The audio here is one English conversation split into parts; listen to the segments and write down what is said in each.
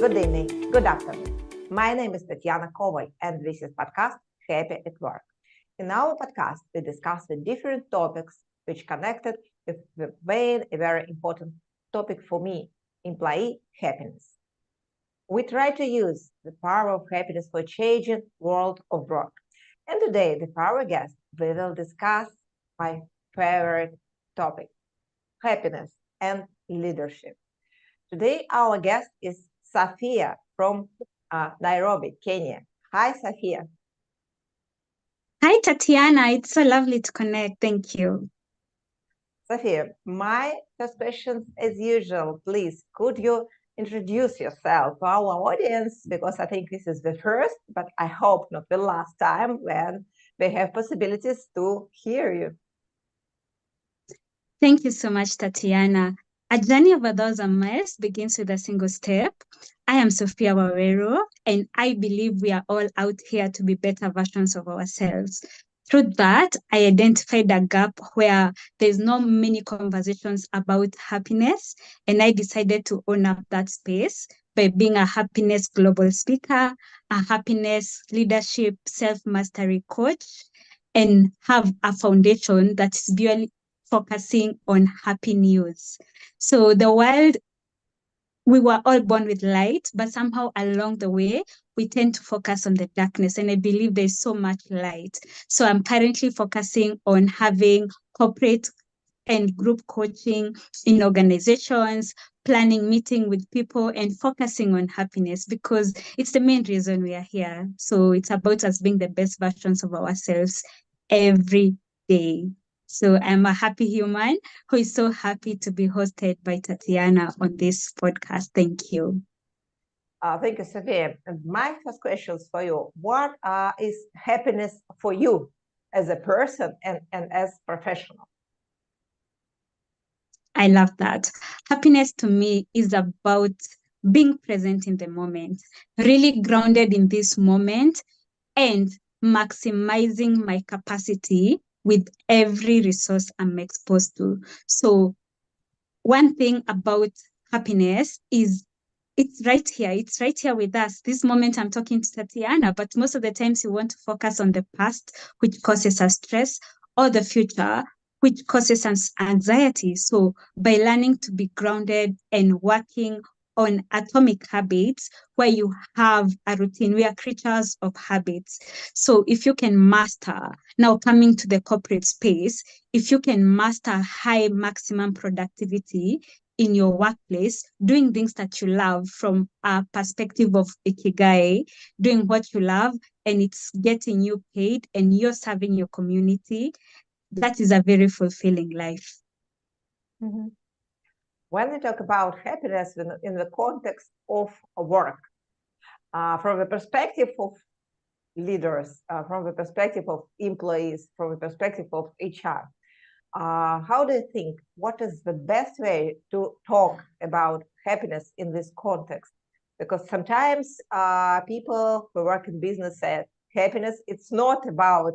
Good evening, good afternoon. My name is Tatiana Kovai, and this is podcast Happy at Work. In our podcast, we discuss the different topics which connected with the very important topic for me, employee happiness. We try to use the power of happiness for changing world of work. And today, with our guest, we will discuss my favorite topic, happiness and leadership. Today, our guest is Sophia from Nairobi, Kenya. Hi, Sophia. Hi, Tatiana. It's so lovely to connect. Thank you. Sophia, my first question, as usual, please, could you introduce yourself to our audience? Because I think this is the first, but I hope not the last time when they have possibilities to hear you. Thank you so much, Tatiana. A journey of 1,000 miles begins with a single step. I am Sophia Waweru, and I believe we are all out here to be better versions of ourselves. Through that, I identified a gap where there's not many conversations about happiness, and I decided to own up that space by being a happiness global speaker, a happiness leadership self-mastery coach, and have a foundation that is focusing on happy news. So the world, we were all born with light, but somehow along the way, we tend to focus on the darkness. And I believe there's so much light. So I'm currently focusing on having corporate and group coaching in organizations, planning meeting with people, and focusing on happiness because it's the main reason we are here. So it's about us being the best versions of ourselves every day. So I'm a happy human who is so happy to be hosted by Tatiana on this podcast. Thank you. Thank you, Sophia. And my first question is for you. What is happiness for you as a person and as professional? I love that. Happiness to me is about being present in the moment, really grounded in this moment and maximizing my capacity with every resource I'm exposed to. So one thing about happiness is it's right here. It's right here with us. This moment I'm talking to Tatiana, but most of the times you want to focus on the past, which causes us stress, or the future, which causes us anxiety. So by learning to be grounded and working on atomic habits where you have a routine, we are creatures of habits. So if you can master, now coming to the corporate space, if you can master high maximum productivity in your workplace, doing things that you love from a perspective of ikigai, doing what you love, and it's getting you paid and you're serving your community, that is a very fulfilling life. Mm-hmm. When we talk about happiness in the context of work, from the perspective of leaders, from the perspective of employees, from the perspective of HR, how do you think, what is the best way to talk about happiness in this context? Because sometimes people who work in business say happiness, it's not about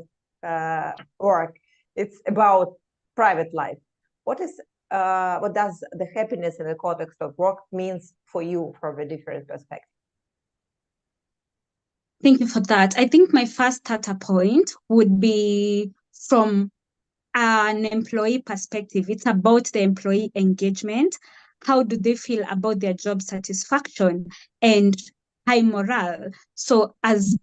work, it's about private life. What does the happiness in the context of work means for you from a different perspective? Thank you for that. I think my first starter point would be from an employee perspective. It's about the employee engagement. How do they feel about their job satisfaction and high morale? So as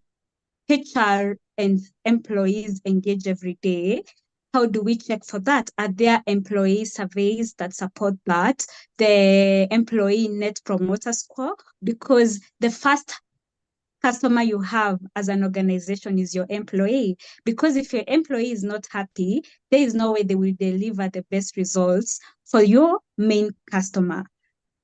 HR and employees engage every day, how do we check for that? Are there employee surveys that support that? The employee net promoter score? Because the first customer you have as an organization is your employee. Because if your employee is not happy, there is no way they will deliver the best results for your main customer.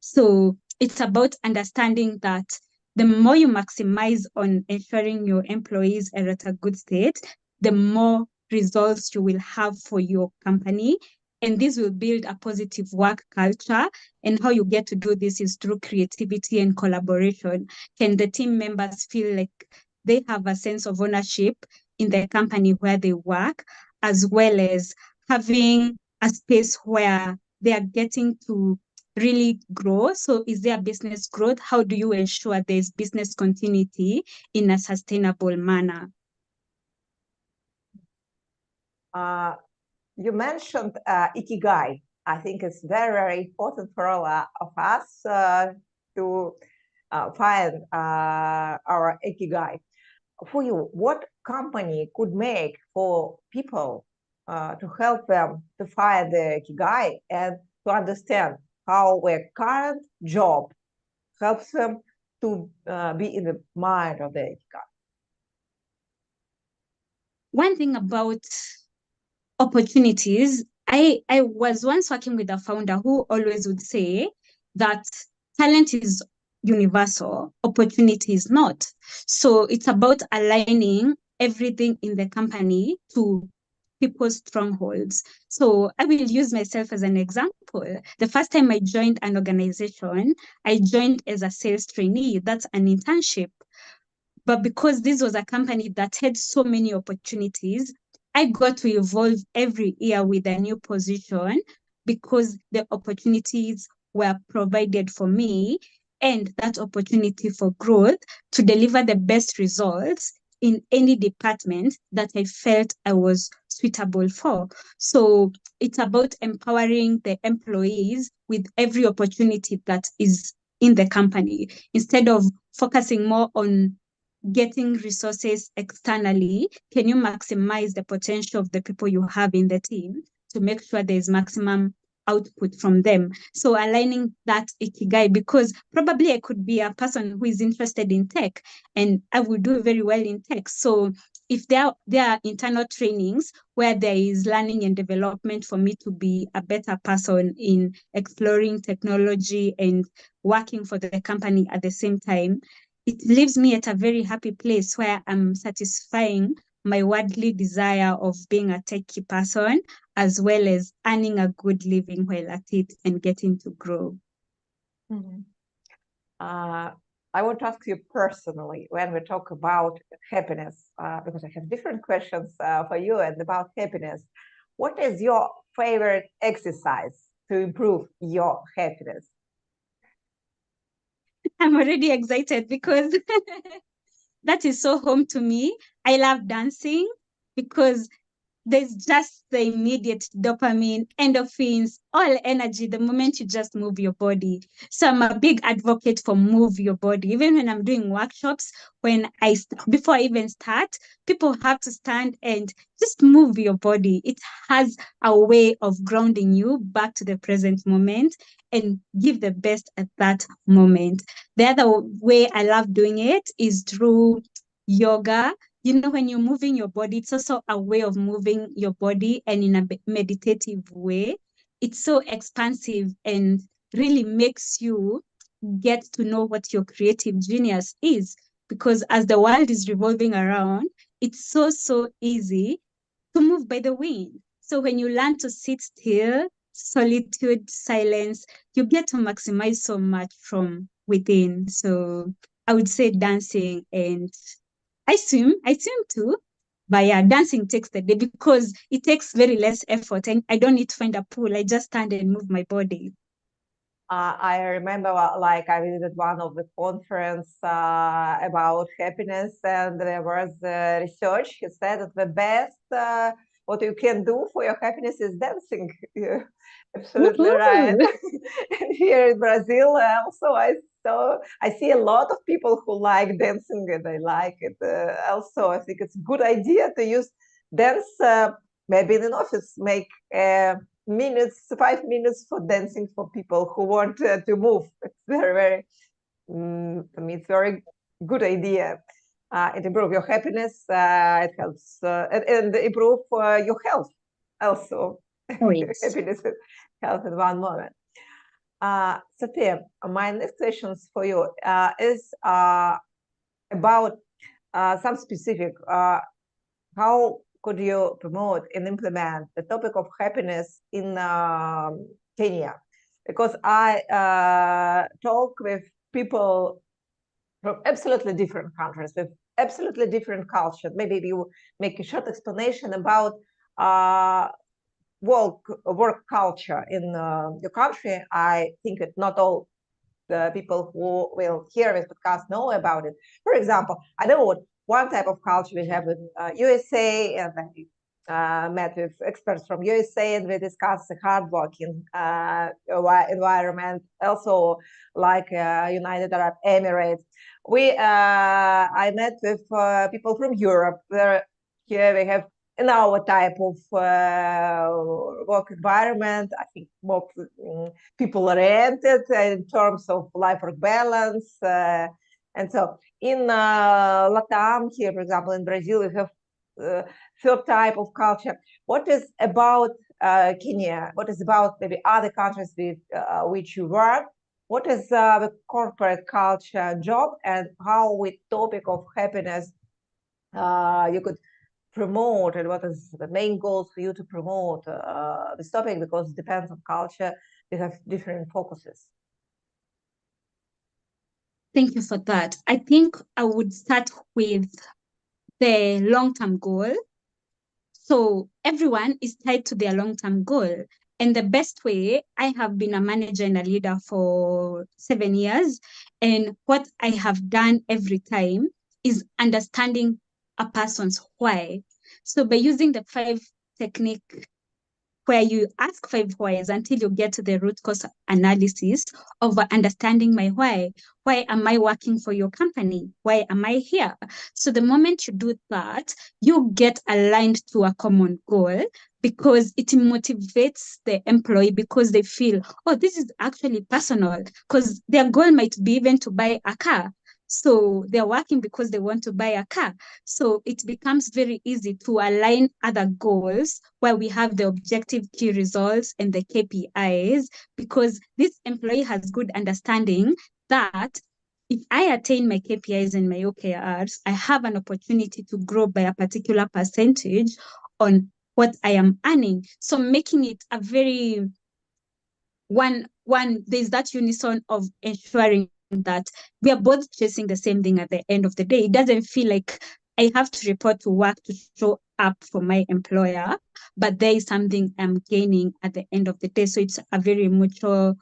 So it's about understanding that the more you maximize on ensuring your employees are at a good state, the more results you will have for your company. And this will build a positive work culture. And how you get to do this is through creativity and collaboration. Can the team members feel like they have a sense of ownership in the company where they work, as well as having a space where they are getting to really grow? So is there business growth? How do you ensure there's business continuity in a sustainable manner? You mentioned ikigai. I think it's very, very important for all of us to find our ikigai. For you, what company could make for people to help them to find the ikigai and to understand how their current job helps them to be in the mind of the ikigai? One thing about opportunities, I was once working with a founder who always would say that talent is universal, opportunity is not. So it's about aligning everything in the company to people's strongholds. So I will use myself as an example. The first time I joined an organization, I joined as a sales trainee. That's an internship. But because this was a company that had so many opportunities, I got to evolve every year with a new position because the opportunities were provided for me and that opportunity for growth to deliver the best results in any department that I felt I was suitable for. So it's about empowering the employees with every opportunity that is in the company instead of focusing more on getting resources externally. Can you maximize the potential of the people you have in the team to make sure there's maximum output from them? So aligning that ikigai, because probably I could be a person who is interested in tech and I will do very well in tech. So if there are internal trainings where there is learning and development for me to be a better person in exploring technology and working for the company at the same time, it leaves me at a very happy place where I'm satisfying my worldly desire of being a techie person, as well as earning a good living while at it and getting to grow. Mm-hmm. I want to ask you personally when we talk about happiness, because I have different questions for you and about happiness. What is your favorite exercise to improve your happiness? I'm already excited because that is so home to me. I love dancing because there's just the immediate dopamine, endorphins, all energy the moment you just move your body. So I'm a big advocate for move your body. Even when I'm doing workshops, before I even start, people have to stand and just move your body. It has a way of grounding you back to the present moment and give the best at that moment. The other way I love doing it is through yoga. You know, when you're moving your body, it's also a way of moving your body and in a meditative way. It's so expansive and really makes you get to know what your creative genius is. Because as the world is revolving around, it's so easy to move by the wind. So when you learn to sit still, solitude, silence, you get to maximize so much from within. So I would say dancing, and I swim too. But yeah, dancing takes the day because it takes very less effort and I don't need to find a pool. I just stand and move my body. I remember, like, I visited one of the conference about happiness, and there was research. He said that the best what you can do for your happiness is dancing. You're absolutely right. And here in Brazil, also, I see a lot of people who like dancing, and I like it. Also, I think it's a good idea to use dance. Maybe in an office, make. 5 minutes for dancing for people who want to move. It's very, I mean, it's very good idea. It improves your happiness. It helps and improve your health also. Oh, yes. Happiness and health in one moment. Sophia, my next questions for you is about some specific. How could you promote and implement the topic of happiness in Kenya? Because I talk with people from absolutely different countries, with absolutely different culture. Maybe you make a short explanation about work culture in your country. I think that not all the people who will hear this podcast know about it. For example, I know what one type of culture we have in USA, and I met with experts from USA, and we discussed the hardworking environment, also like United Arab Emirates. I met with people from Europe, where here we have in our type of work environment, I think more people oriented in terms of life-work balance. And so in Latam here, for example, in Brazil, we have third type of culture. What is about Kenya? What is about maybe other countries with which you work? What is the corporate culture job, and how with topic of happiness you could promote, and what is the main goals for you to promote this topic? Because it depends on culture, we have different focuses. Thank you for that. I think I would start with the long-term goal. So everyone is tied to their long-term goal. And the best way, I have been a manager and a leader for 7 years. And what I have done every time is understanding a person's why. So by using the 5 technique, where you ask 5 whys until you get to the root cause analysis of understanding my why. Why am I working for your company? Why am I here? So the moment you do that, you get aligned to a common goal, because it motivates the employee, because they feel, oh, this is actually personal, because their goal might be even to buy a car. So they're working because they want to buy a car. So it becomes very easy to align other goals where we have the objective key results and the KPIs, because this employee has good understanding that if I attain my KPIs and my OKRs, I have an opportunity to grow by a particular percentage on what I am earning. So making it a very there's that unison of ensuring that we are both chasing the same thing at the end of the day. It doesn't feel like I have to report to work to show up for my employer, but there is something I'm gaining at the end of the day. So it's a very mutual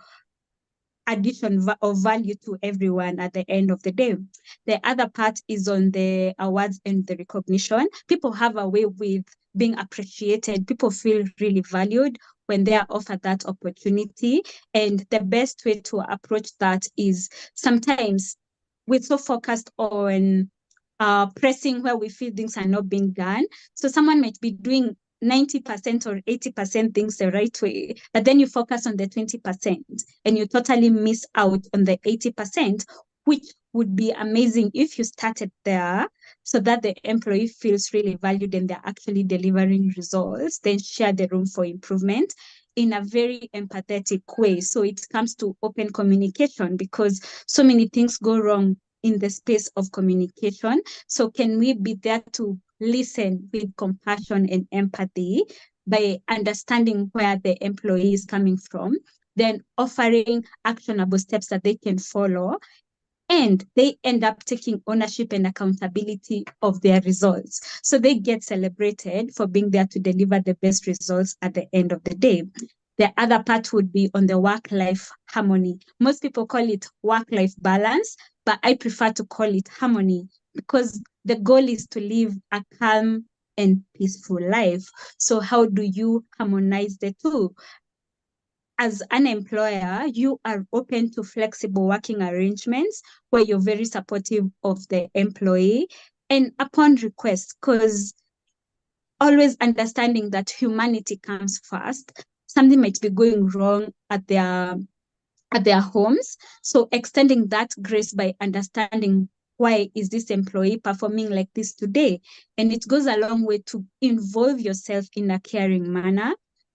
addition of value to everyone at the end of the day. The other part is on the awards and the recognition. People have a way with being appreciated. People feel really valued when they are offered that opportunity. And the best way to approach that is, sometimes we're so focused on pressing where we feel things are not being done. So someone might be doing 90% or 80% things the right way, but then you focus on the 20% and you totally miss out on the 80%, which would be amazing if you started there, so that the employee feels really valued and they're actually delivering results. Then share the room for improvement in a very empathetic way. So it comes to open communication, because so many things go wrong in the space of communication. So can we be there to listen with compassion and empathy by understanding where the employee is coming from, then offering actionable steps that they can follow, and they end up taking ownership and accountability of their results. So they get celebrated for being there to deliver the best results at the end of the day. The other part would be on the work-life harmony. Most people call it work-life balance, but I prefer to call it harmony, because the goal is to live a calm and peaceful life. So how do you harmonize the two? As an employer, you are open to flexible working arrangements where you're very supportive of the employee, and upon request, because always understanding that humanity comes first. Something might be going wrong at their homes. So extending that grace by understanding, why is this employee performing like this today? And it goes a long way to involve yourself in a caring manner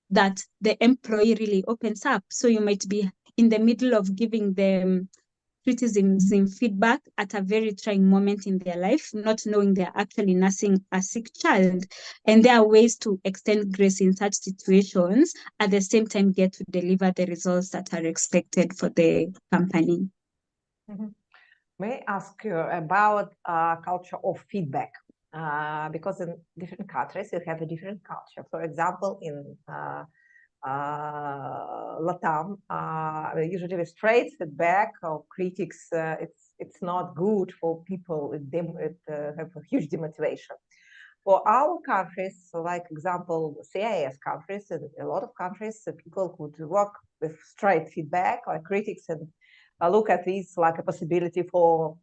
that the employee really opens up. So you might be in the middle of giving them criticisms and feedback at a very trying moment in their life, not knowing they're actually nursing a sick child. And there are ways to extend grace in such situations, at the same time get to deliver the results that are expected for the company. Mm-hmm. May I ask you about culture of feedback? because in different countries you have a different culture. For example, in Latam, usually with straight feedback or critics, it's not good for people. It have a huge demotivation. For our countries, so like example, CIS countries, in a lot of countries, people could work with straight feedback or critics and look at this like a possibility for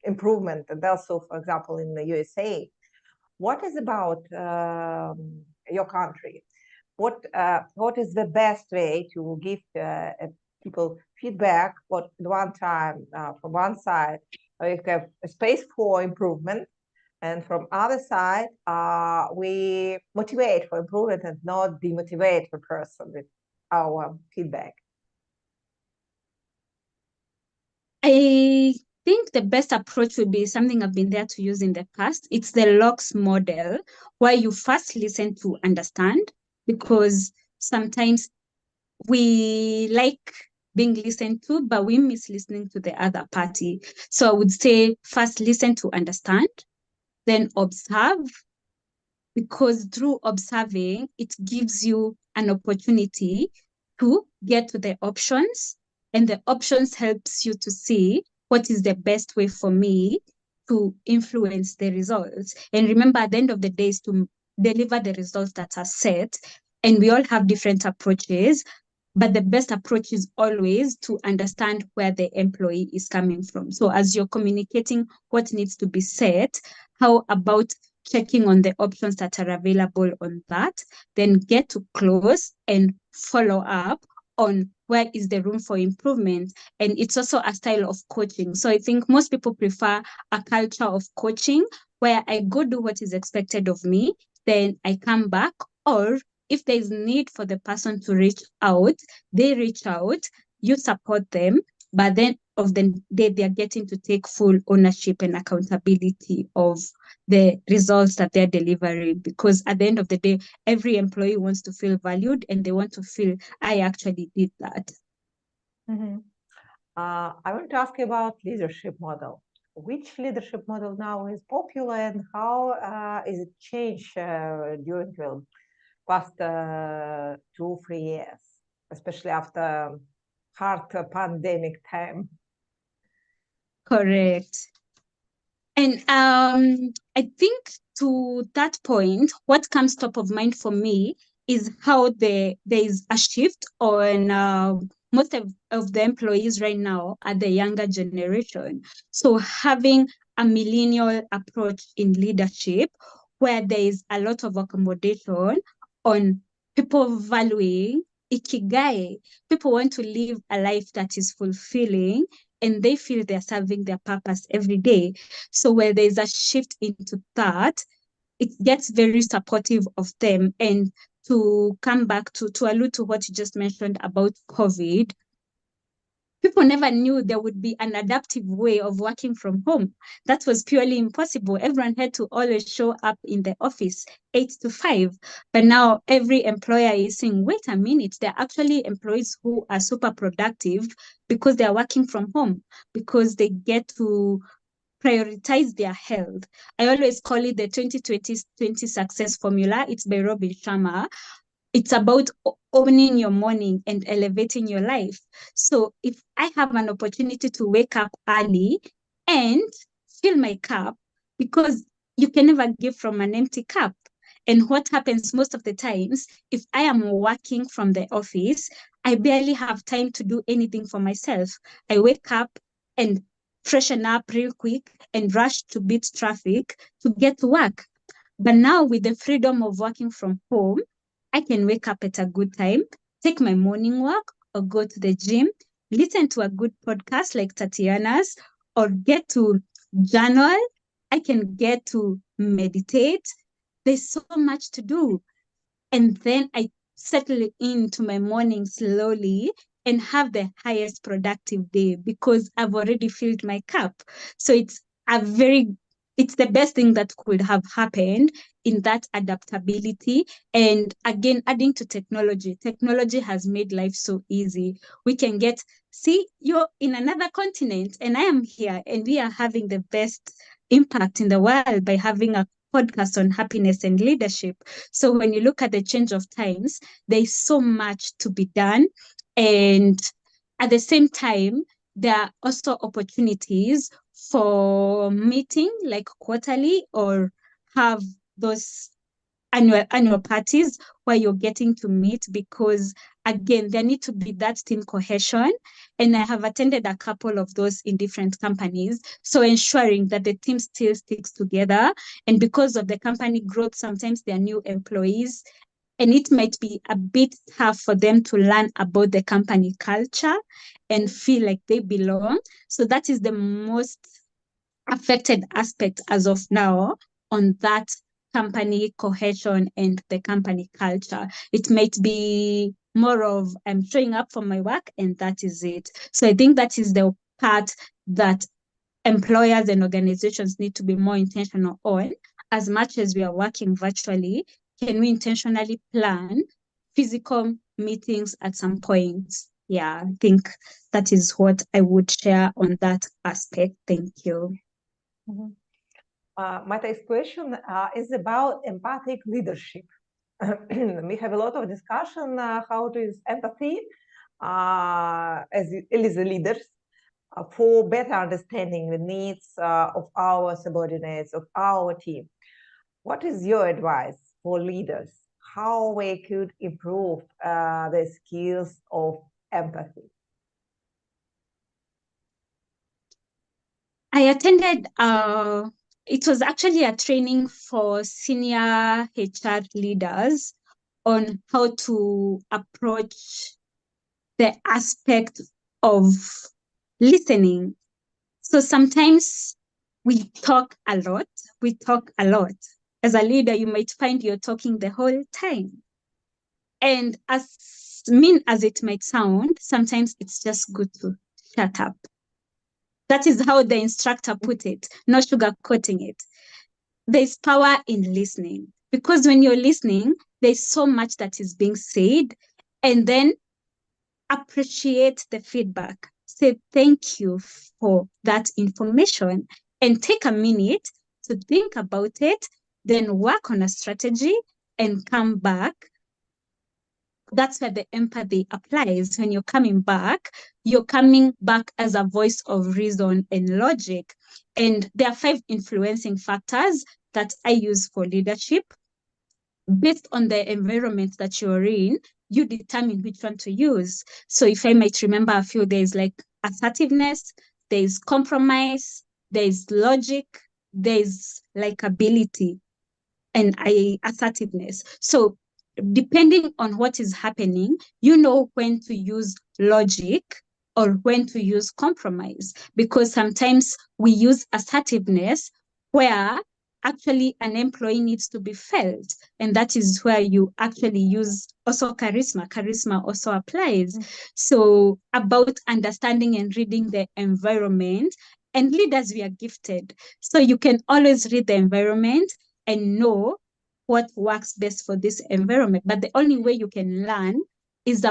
improvement. And also, for example, in the USA, what is about your country? What is the best way to give people feedback? What one time from one side we have a space for improvement, and from other side we motivate for improvement and not demotivate the person with our feedback. I think the best approach would be something I've been there to use in the past. It's the LOX model, where you first listen to understand, because sometimes we like being listened to, but we miss listening to the other party. So I would say first listen to understand, then observe, because through observing, it gives you an opportunity to get to the options, and the options helps you to see what is the best way for me to influence the results. And remember, at the end of the day, is to deliver the results that are set, and we all have different approaches, but the best approach is always to understand where the employee is coming from. So as you're communicating what needs to be set, how about checking on the options that are available on that, then get to close and follow up on where is the room for improvement. And it's also a style of coaching. So I think most people prefer a culture of coaching where I go do what is expected of me, then I come back, or if there is need for the person to reach out, they reach out, you support them, but then of the day they are getting to take full ownership and accountability of the results that they're delivering. Because at the end of the day, every employee wants to feel valued, and they want to feel, I actually did that. Mm-hmm. I want to ask you about leadership model. Which leadership model now is popular, and how is it changed during the past 2-3 years, especially after hard pandemic time? Correct. And I think to that point, what comes top of mind for me is how there is a shift on most of the employees right now are the younger generation. So having a millennial approach in leadership, where there is a lot of accommodation on people valuing ikigai. People want to live a life that is fulfilling, and they feel they're serving their purpose every day. So where there's a shift into that, it gets very supportive of them. And to come back to allude to what you just mentioned about COVID, people never knew there would be an adaptive way of working from home. That was purely impossible. Everyone had to always show up in the office 8 to 5. But now every employer is saying, wait a minute, there are actually employees who are super productive because they are working from home, because they get to prioritize their health. I always call it the 2020 success formula. It's by Robin Sharma. It's about owning your morning and elevating your life. So if I have an opportunity to wake up early and fill my cup, because you can never give from an empty cup. And what happens most of the times, if I am working from the office, I barely have time to do anything for myself. I wake up and freshen up real quick and rush to beat traffic to get to work. But now with the freedom of working from home, I can wake up at a good time, take my morning walk, or go to the gym, listen to a good podcast like Tatiana's, or get to journal. I can get to meditate. There's so much to do. And then I settle into my morning slowly and have the highest productive day because I've already filled my cup. So it's the best thing that could have happened in that adaptability. And again, adding to technology has made life so easy. We can see, you're in another continent and I am here, and we are having the best impact in the world by having a podcast on happiness and leadership. So when you look at the change of times, there's so much to be done. And at the same time, there are also opportunities for meeting like quarterly or have those annual parties where you're getting to meet, because again, there need to be that team cohesion. And I have attended a couple of those in different companies. So ensuring that the team still sticks together. And because of the company growth, sometimes there are new employees, and it might be a bit tough for them to learn about the company culture and feel like they belong. So that is the most affected aspect as of now on that company cohesion and the company culture. It might be more of I'm showing up for my work and that is it. So I think that is the part that employers and organizations need to be more intentional on. As much as we are working virtually, can we intentionally plan physical meetings at some point? Yeah, I think that is what I would share on that aspect. Thank you. Mm-hmm. My next question is about empathic leadership. We have a lot of discussion how to use empathy as leaders for better understanding the needs of our subordinates, of our team. What is your advice for leaders? How we could improve the skills of empathy? I attended, it was actually a training for senior HR leaders on how to approach the aspect of listening. So sometimes we talk a lot. As a leader, you might find you're talking the whole time. And as mean as it might sound, sometimes it's just good to shut up. That is how the instructor put it, no sugarcoating it. There's power in listening, because when you're listening, there's so much that is being said, and then appreciate the feedback. Say thank you for that information and take a minute to think about it, then work on a strategy and come back. That's where the empathy applies. When you're coming back as a voice of reason and logic. And there are 5 influencing factors that I use for leadership. Based on the environment that you're in, you determine which one to use. So if I might remember a few, there's like assertiveness, there's compromise, there's logic, there's likability, and assertiveness. So depending on what is happening, you know when to use logic or when to use compromise, because sometimes we use assertiveness where actually an employee needs to be felt, and that is where you actually use also charisma also applies. So about understanding and reading the environment, and leaders, we are gifted, so you can always read the environment and know what works best for this environment. But the only way you can learn is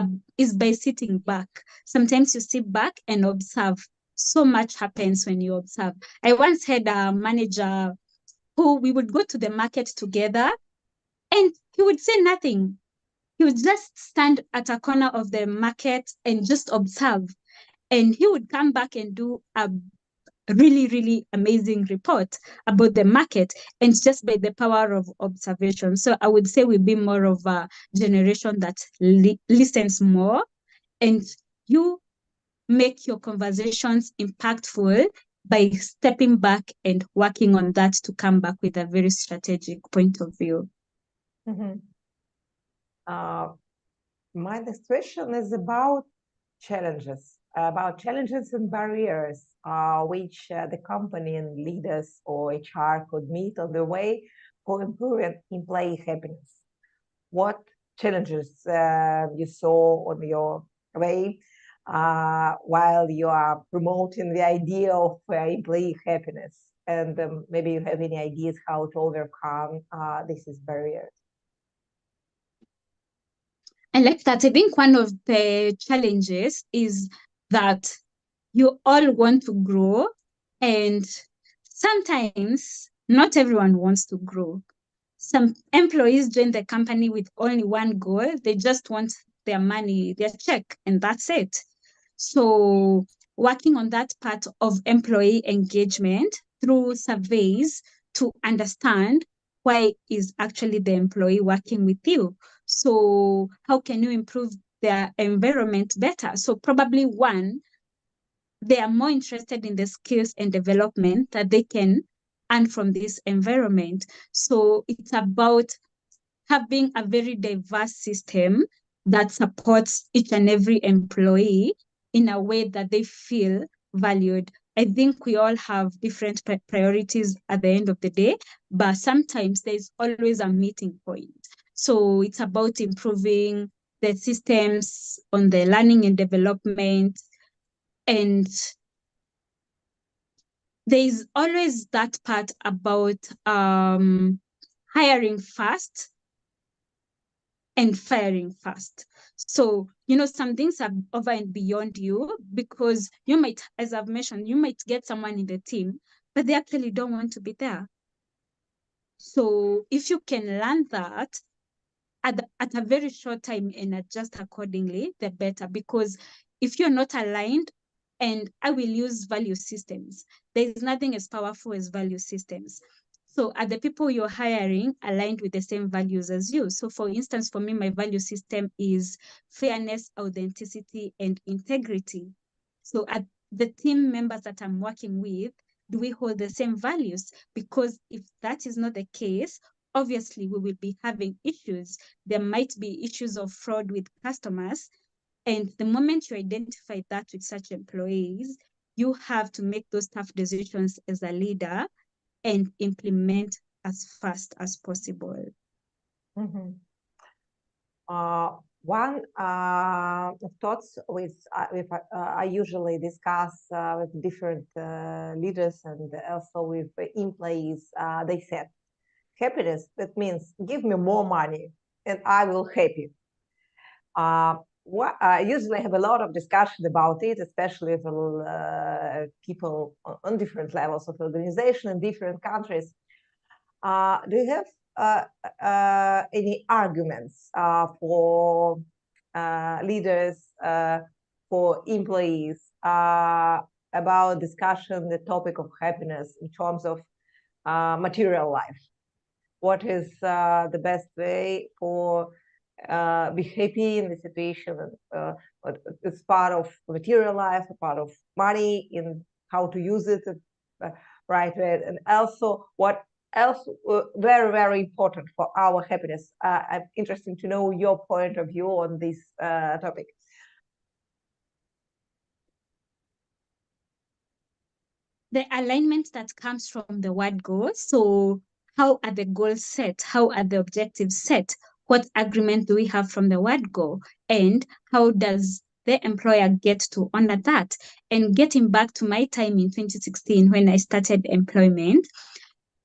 by sitting back. Sometimes you sit back and observe. So much happens when you observe. I once had a manager who we would go to the market together and he would say nothing. He would just stand at a corner of the market and just observe. And he would come back and do a really, really amazing report about the market, and just by the power of observation. So I would say we'll be more of a generation that listens more, and you make your conversations impactful by stepping back and working on that to come back with a very strategic point of view. Mm-hmm. My next question is about challenges and barriers which the company and leaders or HR could meet on the way for improving employee happiness. What challenges you saw on your way while you are promoting the idea of employee happiness? And maybe you have any ideas how to overcome these barriers. I like that. I think one of the challenges is that you all want to grow, and sometimes not everyone wants to grow. Some employees join the company with only one goal. They just want their money, their check, and that's it. So working on that part of employee engagement through surveys to understand why is actually the employee working with you. So how can you improve their environment better? So probably one, they are more interested in the skills and development that they can earn from this environment. So it's about having a very diverse system that supports each and every employee in a way that they feel valued. I think we all have different priorities at the end of the day, but sometimes there's always a meeting point. So it's about improving the systems on the learning and development, and there's always that part about hiring fast and firing fast. So, some things are over and beyond you, because you might, as I've mentioned, you might get someone in the team, but they actually don't want to be there. So if you can learn that at a very short time and adjust accordingly, the better. Because if you're not aligned, and I will use value systems, there is nothing as powerful as value systems. So are the people you're hiring aligned with the same values as you? So for instance, for me, my value system is fairness, authenticity, and integrity. So at the team members that I'm working with, do we hold the same values? Because if that is not the case, obviously we will be having issues. There might be issues of fraud with customers. And the moment you identify that with such employees, you have to make those tough decisions as a leader and implement as fast as possible. Mm-hmm. One thoughts with I usually discuss with different leaders and also with employees. They said, happiness, that means give me more money and I will happy. I usually have a lot of discussion about it, especially with people on different levels of organization in different countries. Do you have any arguments for leaders, for employees about discussion the topic of happiness in terms of material life? What is the best way for be happy in the situation? It's part of material life, a part of money, in how to use it right way, and also what else very, very important for our happiness. I'm interested to know your point of view on this topic. The alignment that comes from the word goals. So how are the goals set? How are the objectives set? What agreement do we have from the word goal? And how does the employer get to honor that? And getting back to my time in 2016, when I started employment,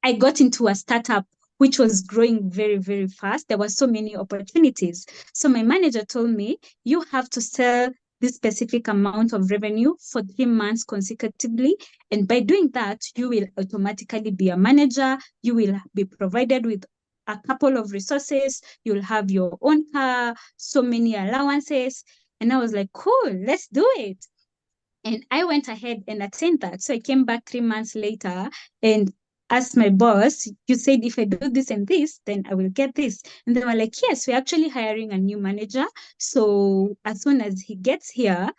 I got into a startup which was growing very, very fast. There were so many opportunities. So my manager told me, you have to sell this specific amount of revenue for 3 months consecutively. And by doing that, you will automatically be a manager. You will be provided with a couple of resources. You'll have your own car, so many allowances. And I was like, cool, let's do it. And I went ahead and attained that. So I came back 3 months later and asked my boss, you said if I do this and this, then I will get this. And they were like, yes, we're actually hiring a new manager. So as soon as he gets here,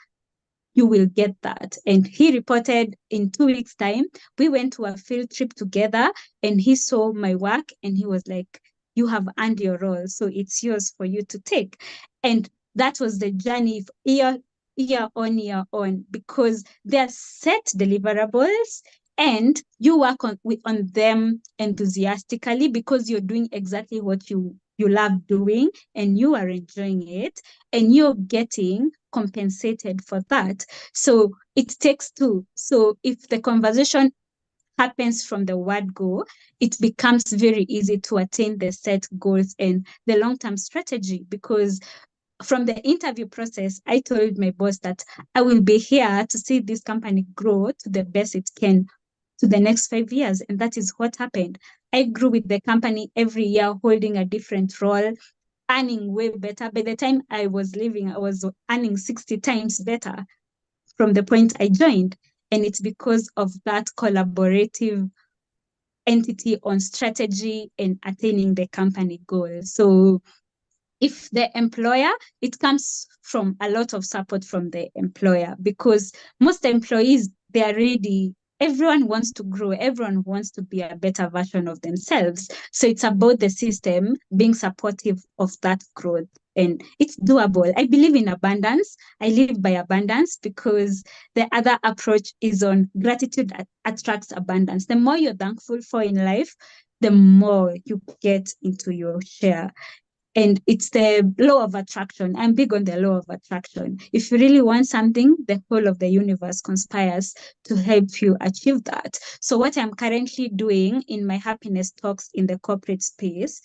you will get that. And he reported in 2 weeks' time. We went to a field trip together and he saw my work and he was like, you have earned your role. So it's yours for you to take. And that was the journey year on, because they're set deliverables and you work on them enthusiastically because you're doing exactly what you love doing and you are enjoying it and you're getting compensated for that. So it takes two. So if the conversation happens from the word go, it becomes very easy to attain the set goals and the long-term strategy. Because from the interview process, I told my boss that I will be here to see this company grow to the best it can. to the next 5 years. And that is what happened. I grew with the company every year, holding a different role, earning way better. By the time I was leaving, I was earning 60 times better from the point I joined. And it's because of that collaborative entity on strategy and attaining the company goals. So if the employer, it comes from a lot of support from the employer, because most employees, they are ready. Everyone wants to grow. Everyone wants to be a better version of themselves. So it's about the system being supportive of that growth. And it's doable. I believe in abundance. I live by abundance, because the other approach is on gratitude attracts abundance. The more you're thankful for in life, the more you get into your share. And it's the law of attraction. I'm big on the law of attraction. If you really want something, the whole of the universe conspires to help you achieve that. So what I'm currently doing in my happiness talks in the corporate space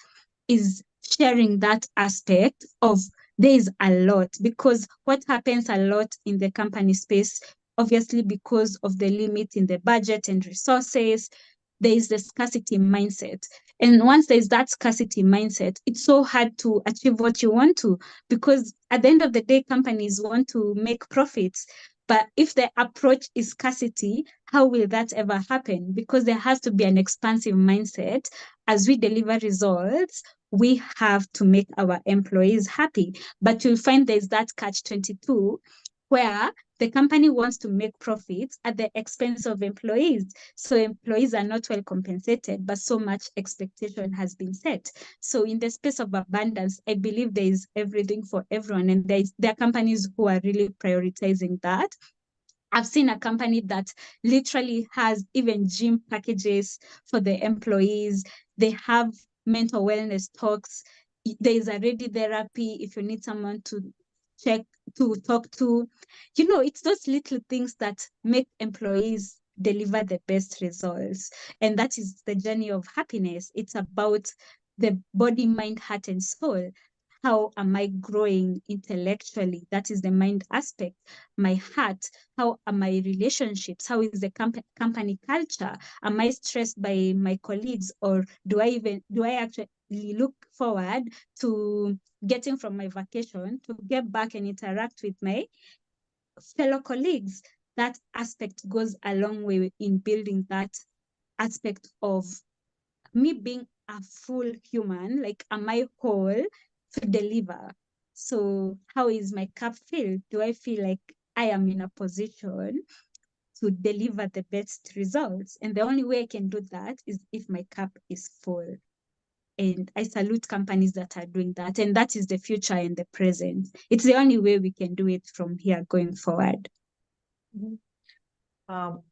is sharing that aspect of there is a lot, because what happens a lot in the company space, obviously because of the limit in the budget and resources, there is the scarcity mindset. And once there's that scarcity mindset, it's so hard to achieve what you want to, because at the end of the day, companies want to make profits. But if the approach is scarcity, how will that ever happen? Because there has to be an expansive mindset. As we deliver results, we have to make our employees happy. But you'll find there's that catch-22 where the company wants to make profits at the expense of employees. So employees are not well compensated, but so much expectation has been set. So in the space of abundance, I believe there is everything for everyone. And there are companies who are really prioritizing that. I've seen a company that literally has even gym packages for the employees. They have mental wellness talks. There is already therapy if you need someone to talk to. It's those little things that make employees deliver the best results. And that is the journey of happiness. It's about the body, mind, heart, and soul. How am I growing intellectually? That is the mind aspect. My heart, how are my relationships? How is the company culture? Am I stressed by my colleagues, or do I actually look forward to getting from my vacation to get back and interact with my fellow colleagues? That aspect goes a long way in building that aspect of me being a full human. Like, am I whole to deliver? So how is my cup filled? Do I feel like I am in a position to deliver the best results? And the only way I can do that is if my cup is full. And I salute companies that are doing that. And that is the future and the present. It's the only way we can do it from here going forward.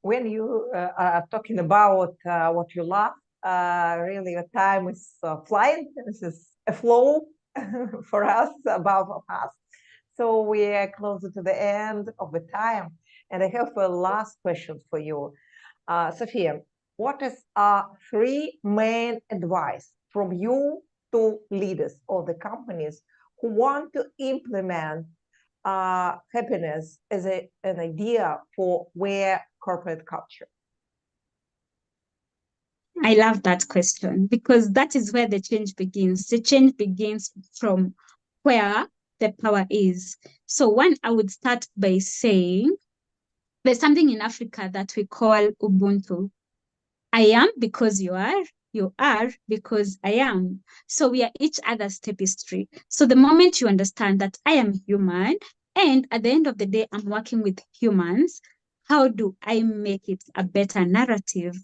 When you are talking about what you love, really your time is flying. This is a flow for us, above of us. So we are closer to the end of the time. And I have a last question for you. Sophia, what is 3 main advice from you to leaders of the companies who want to implement happiness as an idea for their corporate culture? I love that question, because that is where the change begins. The change begins from where the power is. So one, I would start by saying there's something in Africa that we call Ubuntu. I am because you are because I am. So we are each other's tapestry. So the moment you understand that I am human, and at the end of the day, I'm working with humans, how do I make it a better narrative?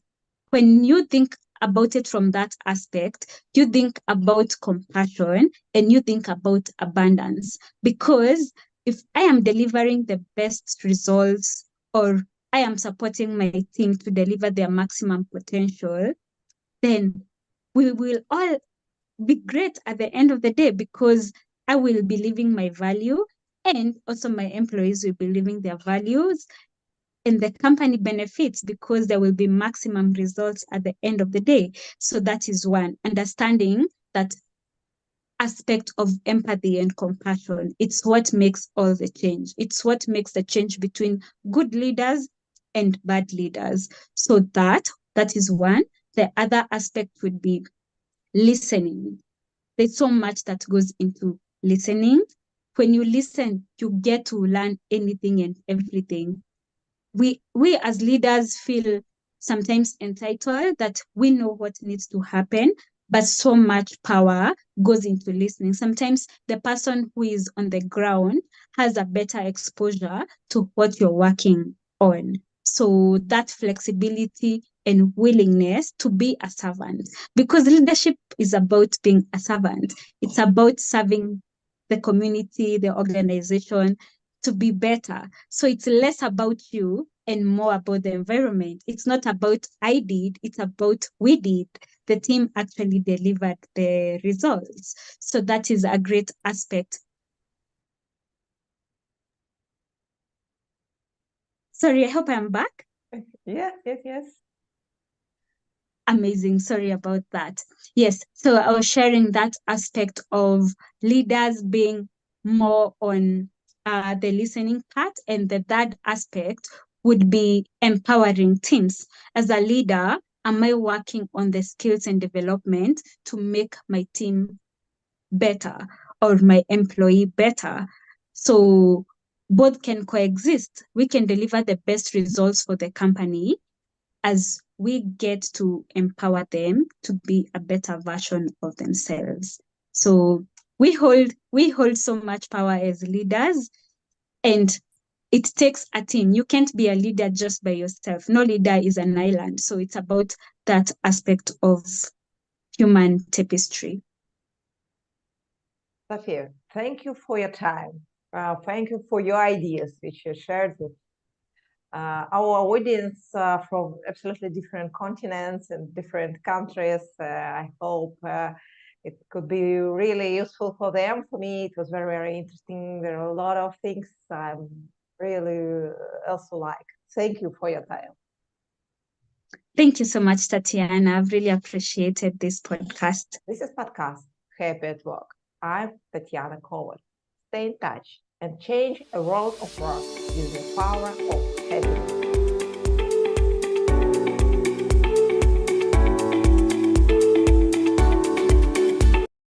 When you think about it from that aspect, you think about compassion and you think about abundance. Because if I am delivering the best results, or I am supporting my team to deliver their maximum potential, then we will all be great at the end of the day, because I will be living my value, and also my employees will be living their values, and the company benefits because there will be maximum results at the end of the day. So that is one, understanding that aspect of empathy and compassion. It's what makes all the change. It's what makes the change between good leaders and bad leaders. So that is one. The other aspect would be listening. There's so much that goes into listening. When you listen, you get to learn anything and everything. We as leaders feel sometimes entitled that we know what needs to happen, but so much power goes into listening. Sometimes the person who is on the ground has a better exposure to what you're working on. So that flexibility and willingness to be a servant, because leadership is about being a servant. It's about serving the community, the organization, to be better. So it's less about you and more about the environment. It's not about I did, it's about we did. The team actually delivered the results. So that is a great aspect. Sorry, I hope I'm back. Yes. Amazing. Sorry about that. Yes. So I was sharing that aspect of leaders being more on the listening part, and the third aspect would be empowering teams. As a leader, am I working on the skills and development to make my team better or my employee better? So both can coexist. We can deliver the best results for the company as we get to empower them to be a better version of themselves. So we hold so much power as leaders, and it takes a team. You can't be a leader just by yourself. No leader is an island. So it's about that aspect of human tapestry. Sophia, thank you for your time. Thank you for your ideas, which you shared with our audience from absolutely different continents and different countries. I hope it could be really useful for them. For me, it was very, very interesting. There are a lot of things I really also like. Thank you for your time. Thank you so much, Tatiana. I've really appreciated this podcast. This is podcast Happy at Work. I'm Tatiana Kovac. Stay in touch and change a world of work using the power of happiness.